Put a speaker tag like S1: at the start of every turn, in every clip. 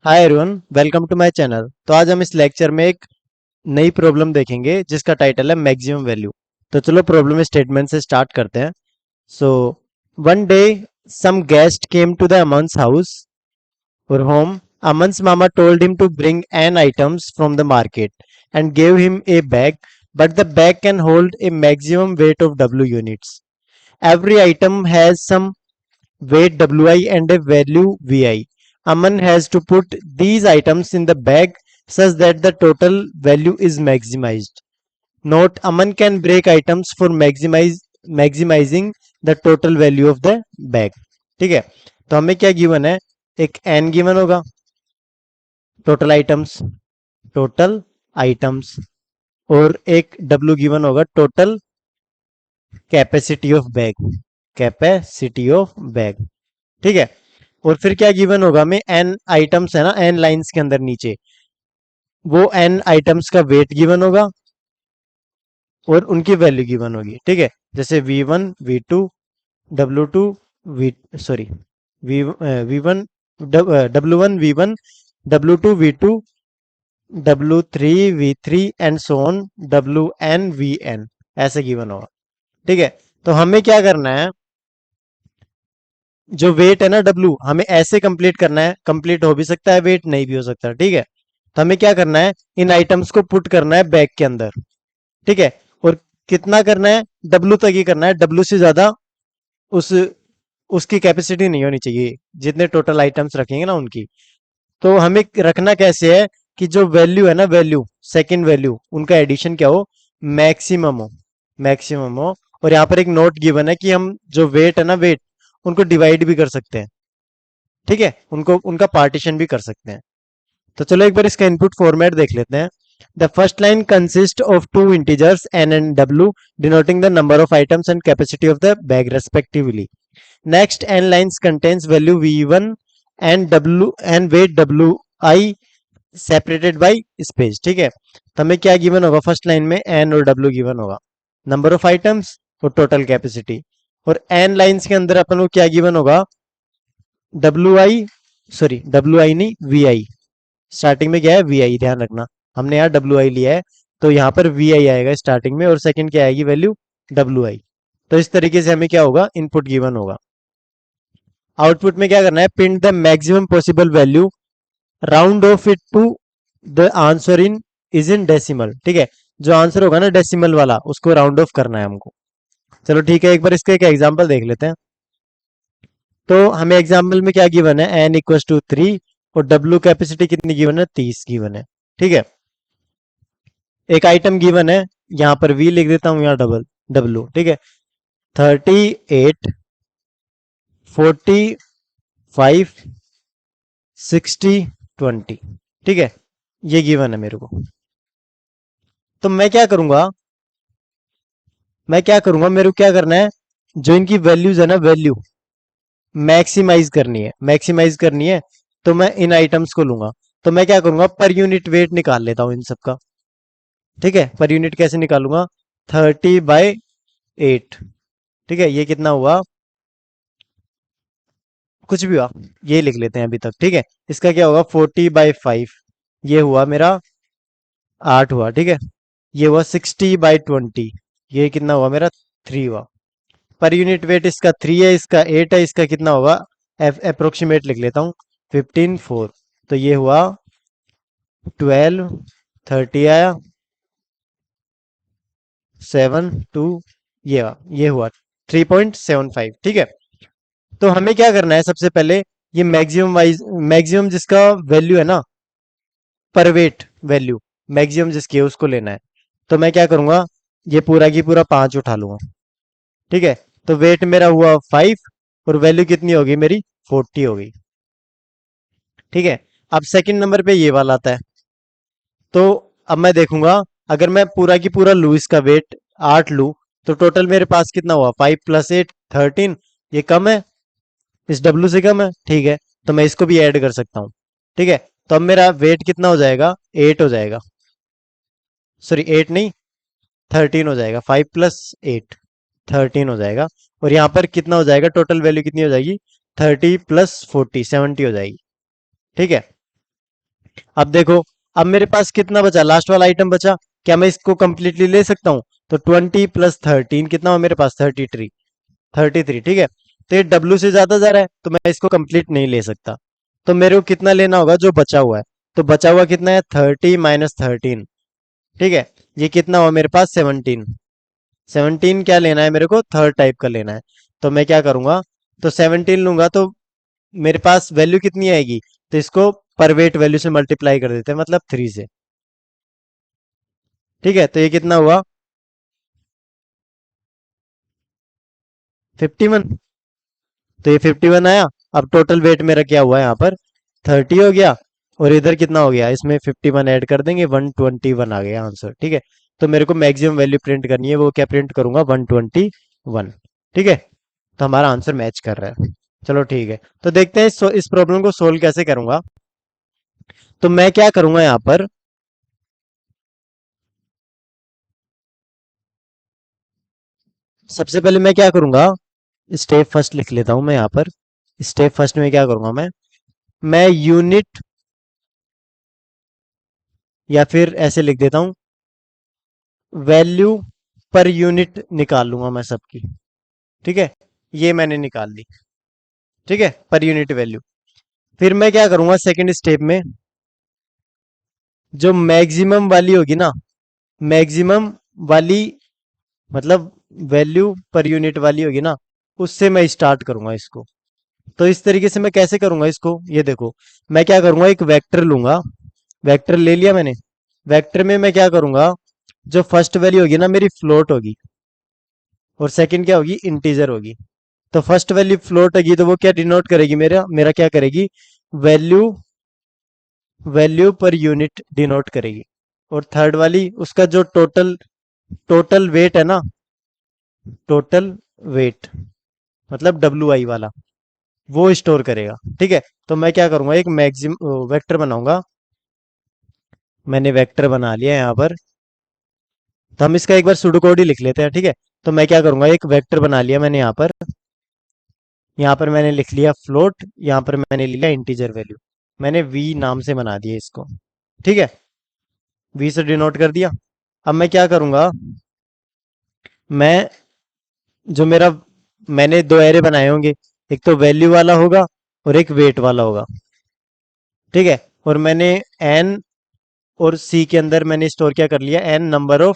S1: Hi everyone, welcome to my channel. तो आज हम इस लेक्चर में एक नई प्रॉब्लम देखेंगे जिसका टाइटल है मैक्सिमम वैल्यू। तो चलो प्रॉब्लम स्टेटमेंट से स्टार्ट करते हैं। So one day some guest came to the Aman's house और home. Aman's mama told him to bring an items from the market and gave him a bag, but the bag can hold a maximum weight of W units. Every item has some weight Wi and a value Vi. Aman has to put these items in the bag such that the total value is maximized. Note: Aman can break items for maximizing the total value of the bag. ठीक है, तो हमें क्या given है? एक n given होगा, total items, और एक w गिवन होगा, टोटल कैपेसिटी ऑफ बैग। ठीक है, और फिर क्या गिवन होगा हमें? एन आइटम्स है ना, एन लाइंस के अंदर नीचे, वो एन आइटम्स का वेट गिवन होगा और उनकी वैल्यू गिवन होगी। ठीक है, जैसे V1 V2 W2 V sorry V1 W1 V1 W2 V2 W3 V3 and so on WN VN, ऐसे गिवन होगा। ठीक है, तो हमें क्या करना है? जो वेट है ना W, हमें ऐसे कंप्लीट करना है। कंप्लीट हो भी सकता है, वेट नहीं भी हो सकता। ठीक है, तो हमें क्या करना है? इन आइटम्स को पुट करना है बैग के अंदर। ठीक है, और कितना करना है? W तक ही करना है, W से ज्यादा उस उसकी कैपेसिटी नहीं होनी चाहिए, जितने टोटल आइटम्स रखेंगे ना उनकी। तो हमें रखना कैसे है कि जो वैल्यू है ना, वैल्यू सेकंड वैल्यू, उनका एडिशन क्या हो? मैक्सिमम हो, मैक्सिमम हो। और यहाँ पर एक नोट गिवन है कि हम जो वेट है ना, वेट, उनको डिवाइड भी कर सकते हैं। ठीक है, उनको उनका पार्टीशन भी कर सकते हैं। तो चलो एक बार इसका इनपुट फॉर्मेट देख लेते हैं। The first line consist of two integers n and w denoting the number of items and capacity of the bag respectively. Next n lines contains value v1 and w and weight wi separated by space. ठीक है, तो हमें क्या given होगा? First line में n और w given होगा, number of items और टोटल कैपेसिटी। और n लाइंस के अंदर अपन को क्या गिवन होगा? डब्ल्यू आई नहीं, वी आई। स्टार्टिंग में क्या है? वी आई, ध्यान रखना, हमने यहाँ डब्ल्यू आई लिया है, तो यहाँ पर वी आई आएगा स्टार्टिंग में, और सेकंड क्या आएगी वैल्यू? W I. तो इस तरीके से हमें क्या होगा? इनपुट गिवन होगा। आउटपुट में क्या करना है? Print the maximum possible value, round off it to the answer in is in decimal. ठीक है, जो आंसर होगा ना डेसिमल वाला, उसको राउंड ऑफ करना है हमको। चलो ठीक है, एक बार इसका एक एग्जाम्पल देख लेते हैं। तो हमें एग्जाम्पल में क्या गिवन है? n इक्वल टू 3 और W कैपेसिटी कितनी गिवन है? 30 गिवन है। ठीक है, एक आइटम गिवन है, यहाँ पर V लिख देता हूँ, यहाँ W। ठीक है, 38 45 60 20। ठीक है, ये गिवन है मेरे को। तो मैं क्या करूंगा, मेरे को क्या करना है? जो इनकी वैल्यूज है ना, वैल्यू मैक्सिमाइज करनी है। तो मैं इन आइटम्स को लूंगा। तो मैं क्या करूंगा? पर यूनिट वेट निकाल लेता हूं इन सबका। ठीक है, पर यूनिट कैसे निकालूंगा? 30/8। ठीक है, ये कितना हुआ? कुछ भी हुआ, ये लिख लेते हैं अभी तक। ठीक है, इसका क्या होगा? 40/5, ये हुआ मेरा 8 हुआ। ठीक है, ये हुआ 60/20, ये कितना हुआ मेरा? 3 हुआ। पर यूनिट वेट इसका 3 है, इसका 8 है, इसका कितना होगा? अप्रोक्सीमेट लिख लेता हूँ, 15/4। तो ये हुआ 12, 30 आया, 7 2, ये हुआ 3.75। ठीक है, तो हमें क्या करना है? सबसे पहले ये मैक्सिमम जिसका वैल्यू है ना, पर वेट वैल्यू, मैक्सिमम जिसकी है उसको लेना है। तो मैं क्या करूंगा? ये पूरा की पूरा 5 उठा लूंगा। ठीक है, तो वेट मेरा हुआ 5 और वैल्यू कितनी होगी मेरी? 40 हो गई। ठीक है, अब सेकंड नंबर पे ये वाला आता है। तो अब मैं देखूंगा, अगर मैं पूरा की पूरा लू, इसका वेट 8 लू, तो टोटल मेरे पास कितना हुआ? 5 + 8 13। ये कम है, इस डब्ल्यू से कम है। ठीक है, तो मैं इसको भी ऐड कर सकता हूँ। ठीक है, तो अब मेरा वेट कितना हो जाएगा? 8 हो जाएगा, सॉरी 8 नहीं, 13 हो जाएगा। 5 + 8 13 हो जाएगा। और यहाँ पर कितना हो जाएगा? टोटल वैल्यू कितनी हो जाएगी? 30 + 40 70 हो जाएगी। ठीक है, अब देखो, अब मेरे पास कितना बचा, लास्ट वाला आइटम बचा, क्या मैं इसको कंप्लीटली ले सकता हूँ? तो 20 + 13 कितना हो मेरे पास? 33। 33, ठीक है। तो ये डब्ल्यू से ज्यादा जा रहा है, तो मैं इसको कंप्लीट नहीं ले सकता। तो मेरे को कितना लेना होगा जो बचा हुआ है? तो बचा हुआ कितना है? 30 - 13, ठीक है। ये कितना हुआ मेरे पास? 17। 17 क्या लेना है मेरे को? थर्ड टाइप का लेना है। तो मैं क्या करूंगा, तो 17 लूंगा तो मेरे पास वैल्यू कितनी आएगी? तो इसको पर वेट वैल्यू से मल्टीप्लाई कर देते हैं, मतलब 3 से। ठीक है, तो ये कितना हुआ? 51। तो ये 51 आया। अब टोटल वेट मेरा क्या हुआ यहाँ पर? 30 हो गया। और इधर कितना हो गया? इसमें 51 ऐड कर देंगे, 121 आ गया आंसर, ठीक है। तो मेरे को मैक्सिमम वैल्यू प्रिंट करनी है, वो क्या प्रिंट करूंगा? 121, ठीक है। तो हमारा आंसर मैच कर रहा है। चलो ठीक है, तो देखते हैं इस प्रॉब्लम को सोल्व कैसे करूंगा। तो मैं क्या करूंगा यहाँ पर, सबसे पहले मैं क्या करूंगा, स्टेप फर्स्ट लिख लेता हूं मैं यहाँ पर। स्टेप फर्स्ट में क्या करूंगा मैं यूनिट, या फिर ऐसे लिख देता हूं, वैल्यू पर यूनिट निकाल लूंगा मैं सबकी। ठीक है, ये मैंने निकाल ली। ठीक है, पर यूनिट वैल्यू। फिर मैं क्या करूंगा सेकंड स्टेप में, जो मैक्सिमम वाली होगी ना, मैक्सिमम वाली, मतलब वैल्यू पर यूनिट वाली होगी ना, उससे मैं स्टार्ट करूंगा इसको। तो इस तरीके से मैं कैसे करूंगा इसको, ये देखो। मैं क्या करूंगा, एक वेक्टर लूंगा। वेक्टर ले लिया मैंने। वेक्टर में मैं क्या करूंगा, जो फर्स्ट वैल्यू होगी ना मेरी, फ्लोट होगी। और सेकंड क्या होगी? इंटीजर होगी। तो फर्स्ट वैल्यू फ्लोट होगी, तो वो क्या डिनोट करेगी? मेरा मेरा क्या करेगी? Value, value per unit denote करेगी। और थर्ड वाली, उसका जो टोटल, टोटल वेट है ना, टोटल वेट, मतलब डब्ल्यू आई वाला, वो स्टोर करेगा। ठीक है, तो मैं क्या करूंगा, एक मैक्सिम वेक्टर बनाऊंगा। मैंने वेक्टर बना लिया यहाँ पर। तो हम इसका एक बार सुडो कोड ही लिख लेते हैं, ठीक है। तो मैं क्या करूंगा, एक वेक्टर बना लिया मैंने यहाँ पर। यहाँ पर मैंने लिख लिया फ्लोट, यहाँ पर मैंने लिया इंटीजर वैल्यू। मैंने वी नाम से बना दिया इसको। ठीक है, वी से डिनोट कर दिया। अब मैं क्या करूंगा, मैं, जो मेरा, मैंने दो एरे बनाए होंगे, एक तो वैल्यू वाला होगा और एक वेट वाला होगा। ठीक है, और मैंने एन और सी के अंदर मैंने स्टोर क्या कर लिया, एन नंबर ऑफ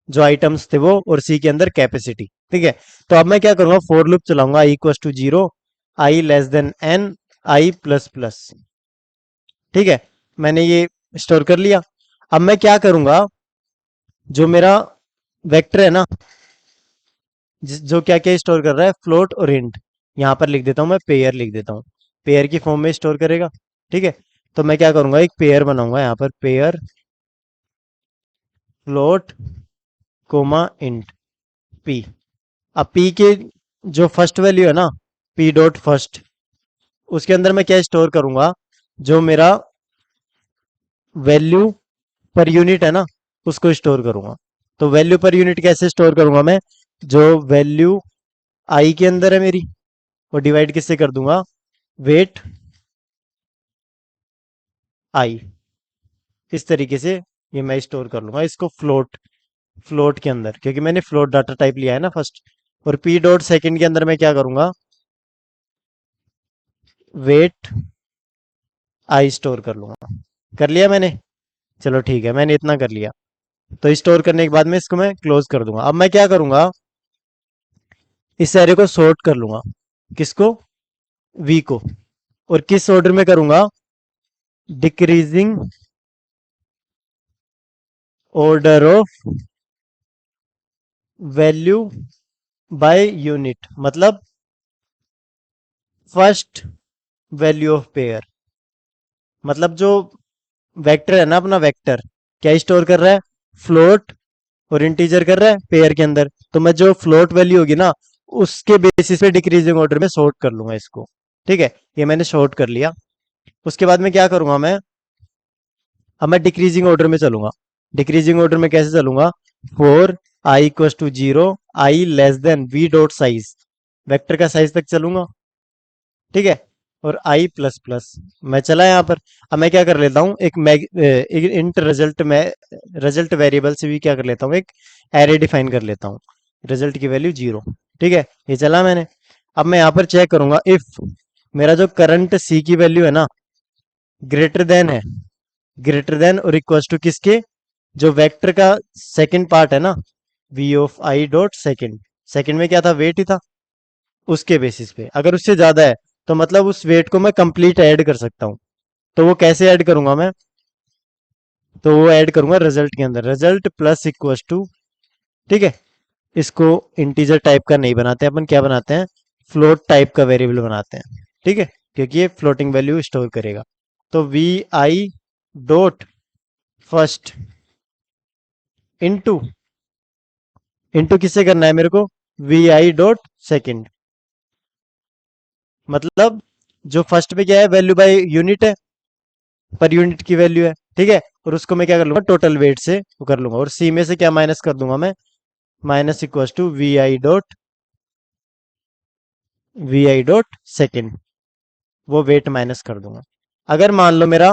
S1: जो आइटम्स थे वो, और सी के अंदर कैपेसिटी। ठीक है, तो अब मैं क्या करूंगा, फोर लूप चलाऊंगा, I equal to 0, I less than N, I plus plus. ठीक है, मैंने ये स्टोर कर लिया। अब मैं क्या करूंगा, जो मेरा वेक्टर है ना, जो क्या क्या स्टोर कर रहा है, फ्लोट और इंट। यहां पर लिख देता हूं, मैं पेयर लिख देता हूं। पेयर की फॉर्म में स्टोर करेगा। ठीक है, तो मैं क्या करूंगा, एक पेयर बनाऊंगा यहाँ पर, pair float comma int P. अब पी के जो फर्स्ट वैल्यू है ना, पी डॉट फर्स्ट, उसके अंदर मैं क्या स्टोर करूंगा, जो मेरा वैल्यू पर यूनिट है ना, उसको स्टोर करूंगा। तो वैल्यू पर यूनिट कैसे स्टोर करूंगा मैं, जो वैल्यू आई के अंदर है मेरी, वो डिवाइड किससे कर दूंगा, वेट आई। इस तरीके से ये मैं स्टोर कर लूंगा इसको फ्लोट, फ्लोट के अंदर, क्योंकि मैंने फ्लोट डाटा टाइप लिया है ना फर्स्ट। और पी डॉट सेकेंड के अंदर मैं क्या करूंगा, वेट आई स्टोर कर लूंगा। कर लिया मैंने। चलो ठीक है, मैंने इतना कर लिया। तो स्टोर करने के बाद में इसको मैं क्लोज कर दूंगा। अब मैं क्या करूंगा, इस एरे को सॉर्ट कर लूंगा। किसको? वी को। और किस ऑर्डर में करूंगा, decreasing order of value by unit, मतलब फर्स्ट वैल्यू ऑफ पेयर। मतलब जो वेक्टर है ना अपना, वेक्टर क्या स्टोर कर रहा है, फ्लोट और इंटीजर कर रहा है पेयर के अंदर। तो मैं जो फ्लोट वैल्यू होगी ना, उसके बेसिस पे डिक्रीजिंग ऑर्डर में सॉर्ट कर लूंगा इसको। ठीक है, ये मैंने सॉर्ट कर लिया। उसके बाद में क्या करूंगा मैं, अब मैं डिक्रीजिंग ऑर्डर में चलूंगा। डिक्रीजिंग ऑर्डर में कैसे चलूंगा, for I equal to 0, I less than V dot size, vector का साइज तक चलूंगा। ठीक है, और आई प्लस प्लस। मैं चला यहाँ पर। अब मैं क्या कर लेता हूँ, एक इंट रिजल्ट में रिजल्ट वेरिएबल से भी क्या कर लेता हूँ, एक एरे डिफाइन कर लेता हूँ, रिजल्ट की वैल्यू 0। ठीक है, ये चला मैंने। अब मैं यहाँ पर चेक करूंगा इफ मेरा जो करंट सी की वैल्यू है ना ग्रेटर देन है, ग्रेटर देन और इक्वल टू किसके, जो वेक्टर का सेकंड पार्ट है ना, V of I dot second, second में क्या था, वेट ही था, उसके बेसिस पे अगर उससे ज्यादा है तो मतलब उस वेट को मैं कंप्लीट ऐड कर सकता हूँ। तो वो कैसे ऐड करूंगा मैं, तो वो ऐड करूंगा रिजल्ट के अंदर, रिजल्ट प्लस इक्वल टू, ठीक है। इसको इंटीजर टाइप का नहीं बनाते अपन, क्या बनाते हैं, फ्लोट टाइप का वेरिएबल बनाते हैं, ठीक है, क्योंकि ये फ्लोटिंग वैल्यू स्टोर करेगा। तो V I dot first into, into किससे करना है मेरे को, वी आई डॉट सेकेंड, मतलब जो फर्स्ट पे क्या है, वैल्यू बाय यूनिट है, पर यूनिट की वैल्यू है, ठीक है। और उसको मैं क्या कर लूंगा, टोटल वेट से वो कर लूंगा, और सी में से क्या माइनस कर दूंगा मैं, minus equal to V I dot second, वो वेट माइनस कर दूंगा। अगर मान लो मेरा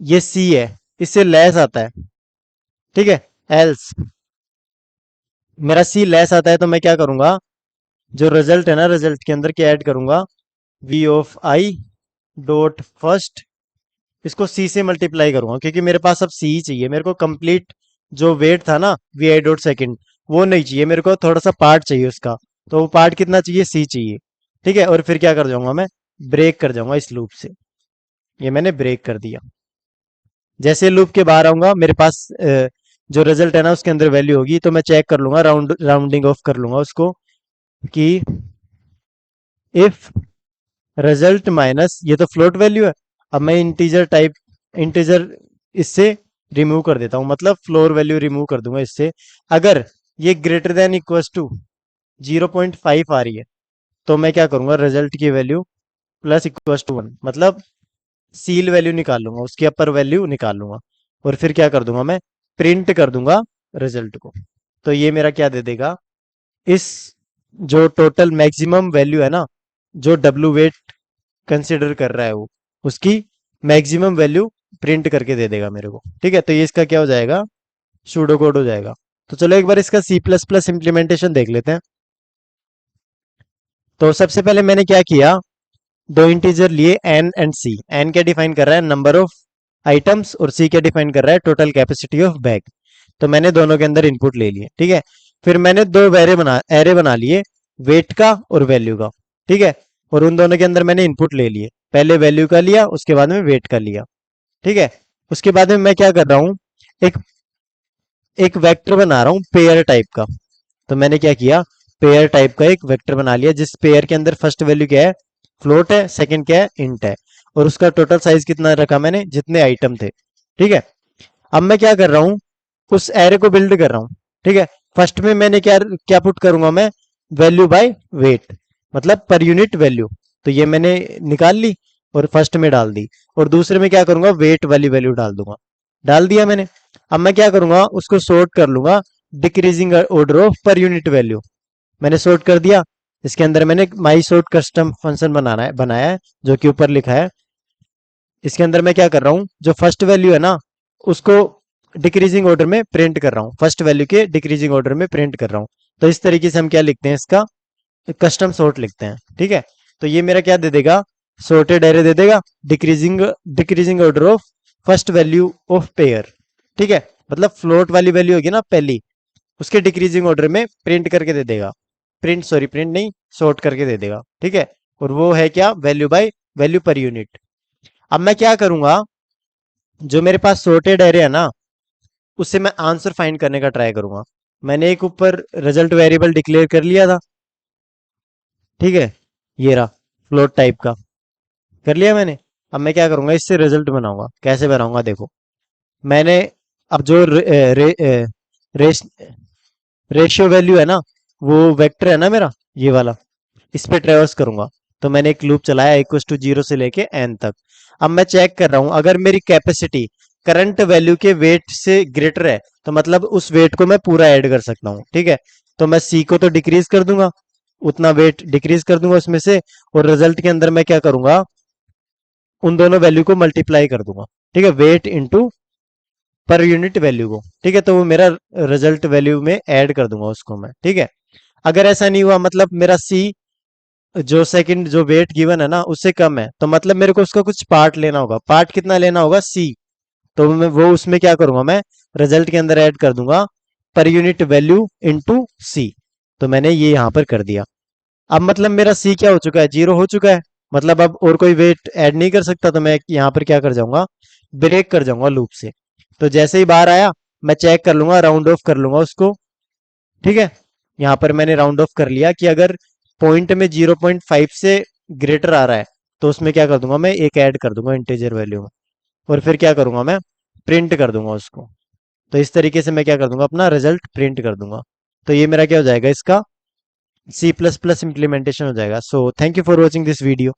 S1: ये सी है, इससे लेस आता है, ठीक है, एल्स मेरा सी लेस आता है तो मैं क्या करूंगा, जो रिजल्ट है ना, रिजल्ट के अंदर क्या ऐड करूंगा, V of I dot first, इसको सी से मल्टीप्लाई करूंगा, क्योंकि मेरे पास अब सी ही चाहिए मेरे को, कंप्लीट जो वेट था ना वी आई डॉट सेकेंड, वो नहीं चाहिए मेरे को, थोड़ा सा पार्ट चाहिए उसका। तो वो पार्ट कितना चाहिए, सी चाहिए, ठीक है। और फिर क्या कर जाऊंगा मैं, ब्रेक कर जाऊंगा इस लूप से, ये मैंने ब्रेक कर दिया। जैसे लूप के बाहर आऊंगा मेरे पास जो रिजल्ट है ना उसके अंदर वैल्यू होगी, तो मैं चेक कर लूंगा, राउंडिंग ऑफ कर लूंगा उसको, कि इफ रिजल्ट माइनस, ये तो फ्लोट वैल्यू है, अब मैं इंटीजर टाइप, इंटीजर इससे रिमूव कर देता हूँ, मतलब फ्लोर वैल्यू रिमूव कर दूंगा इससे। अगर ये ग्रेटर देन इक्वल टू 0.5 आ रही है तो मैं क्या करूंगा, रिजल्ट की वैल्यू प्लस इक्वल टू 1, मतलब सील वैल्यू निकाल लूंगा, उसकी अपर वैल्यू निकाल लूंगा, और फिर क्या कर दूंगा मैं, प्रिंट कर दूंगा रिजल्ट को। तो ये मेरा क्या दे देगा, इस जो टोटल मैक्सिमम वैल्यू है ना, जो डब्ल्यू वेट कंसिडर कर रहा है वो, उसकी मैक्सिमम वैल्यू प्रिंट करके दे देगा मेरे को, ठीक है। तो ये इसका क्या हो जाएगा, सूडो कोड हो जाएगा। तो चलो एक बार इसका सी प्लस प्लस इम्प्लीमेंटेशन देख लेते हैं। तो सबसे पहले मैंने क्या किया, दो इंटीजर लिए एन एंड सी, एन क्या डिफाइन कर रहा है, नंबर ऑफ आइटम्स, और सी क्या डिफाइन कर रहा है, टोटल कैपेसिटी ऑफ बैग। तो मैंने दोनों के अंदर इनपुट ले लिए, ठीक है। फिर मैंने दो एरे बना लिए, वेट का और वैल्यू का, ठीक है। और उन दोनों के अंदर मैंने इनपुट ले लिए, पहले वैल्यू का लिया, उसके बाद में वेट का लिया, ठीक है। उसके बाद में मैं क्या कर रहा हूँ, एक एक वेक्टर बना रहा हूँ पेयर टाइप का। तो मैंने क्या किया, पेयर टाइप का एक वेक्टर बना लिया, जिस पेयर के अंदर फर्स्ट वैल्यू क्या है, फ्लोट है, सेकंड क्या है, इंट है, और उसका टोटल साइज कितना रखा मैंने, जितने आइटम थे, ठीक है। अब मैं क्या कर रहा हूँ, उस एरे को बिल्ड कर रहा हूँ, ठीक है। फर्स्ट में मैंने क्या क्या पुट करूंगा मैं, वैल्यू बाय वेट, मतलब पर यूनिट वैल्यू, तो ये मैंने निकाल ली और फर्स्ट में डाल दी। और दूसरे में क्या करूंगा, वेट वाली वैल्यू डाल दूंगा, डाल दिया मैंने। अब मैं क्या करूंगा, उसको सॉर्ट कर लूंगा decreasing order of per unit value, मैंने सॉर्ट कर दिया। इसके अंदर मैंने माई सॉर्ट कस्टम फंक्शन बनाया है, जो कि ऊपर लिखा है। इसके अंदर मैं क्या कर रहा हूँ, जो फर्स्ट वैल्यू है ना उसको डिक्रीजिंग ऑर्डर में प्रिंट कर रहा हूँ, फर्स्ट वैल्यू के डिक्रीजिंग ऑर्डर में प्रिंट कर रहा हूँ। तो इस तरीके से हम क्या लिखते हैं, इसका कस्टम सॉर्ट लिखते हैं, ठीक है। तो ये मेरा क्या दे देगा, सॉर्टेड एरे दे देगा, decreasing decreasing order of first value of pair, ठीक है। मतलब फ्लोट वाली वैल्यू होगी ना पहली, उसके डिक्रीजिंग ऑर्डर में प्रिंट करके दे देगा, प्रिंट नहीं, सॉर्ट करके दे देगा, ठीक है। और वो है क्या, value by value per unit. अब मैं क्या करूंगा, जो मेरे पास सॉर्टेड एरे है ना उससे मैं आंसर फाइंड करने का ट्राई करूंगा। मैंने एक ऊपर रिजल्ट वेरिएबल डिक्लेयर कर लिया था, ठीक है, ये रहा फ्लोट टाइप का, कर लिया मैंने। अब मैं क्या करूंगा, इससे रिजल्ट बनाऊंगा, कैसे बनाऊंगा देखो, मैंने अब जो रेस रेशियो वैल्यू है ना, वो वेक्टर है ना मेरा ये वाला, इस पे ट्रेवर्स करूंगा। तो मैंने एक लूप चलाया इक्वल टू 0 से लेके एन तक। अब मैं चेक कर रहा हूं, अगर मेरी कैपेसिटी करंट वैल्यू के वेट से ग्रेटर है तो मतलब उस वेट को मैं पूरा ऐड कर सकता हूँ, ठीक है। तो मैं सी को तो डिक्रीज कर दूंगा, उतना वेट डिक्रीज कर दूंगा उसमें से, और रिजल्ट के अंदर मैं क्या करूंगा, उन दोनों वैल्यू को मल्टीप्लाई कर दूंगा। ठीक है, weight into per unit value को। ठीक है, तो वो मेरा रिजल्ट वैल्यू में ऐड कर दूंगा उसको मैं। ठीक है, अगर ऐसा नहीं हुआ, मतलब मेरा सी जो सेकंड जो वेट गिवन है ना उससे कम है, तो मतलब मेरे को उसका कुछ पार्ट लेना होगा। पार्ट कितना लेना होगा, सी। तो मैं वो उसमें क्या करूंगा, मैं रिजल्ट के अंदर ऐड कर दूंगा पर यूनिट वैल्यू इनटू सी। तो मैंने ये यहां पर कर दिया। अब मतलब मेरा सी क्या हो चुका है, जीरो हो चुका है। मतलब अब और कोई वेट ऐड नहीं कर सकता, तो मैं यहाँ पर क्या कर जाऊंगा, ब्रेक कर जाऊंगा लूप से। तो जैसे ही बाहर आया, मैं चेक कर लूंगा, राउंड ऑफ कर लूंगा उसको। ठीक है, यहाँ पर मैंने राउंड ऑफ कर लिया कि अगर पॉइंट में 0.5 से ग्रेटर आ रहा है, तो उसमें क्या कर दूंगा, मैं एक ऐड कर दूंगा इंटीजर वैल्यू में, और फिर क्या करूंगा, मैं प्रिंट कर दूंगा उसको। तो इस तरीके से मैं क्या कर दूंगा, अपना रिजल्ट प्रिंट कर दूंगा। तो ये मेरा क्या हो जाएगा, इसका C++ इम्प्लीमेंटेशन हो जाएगा। So thank you for watching this video.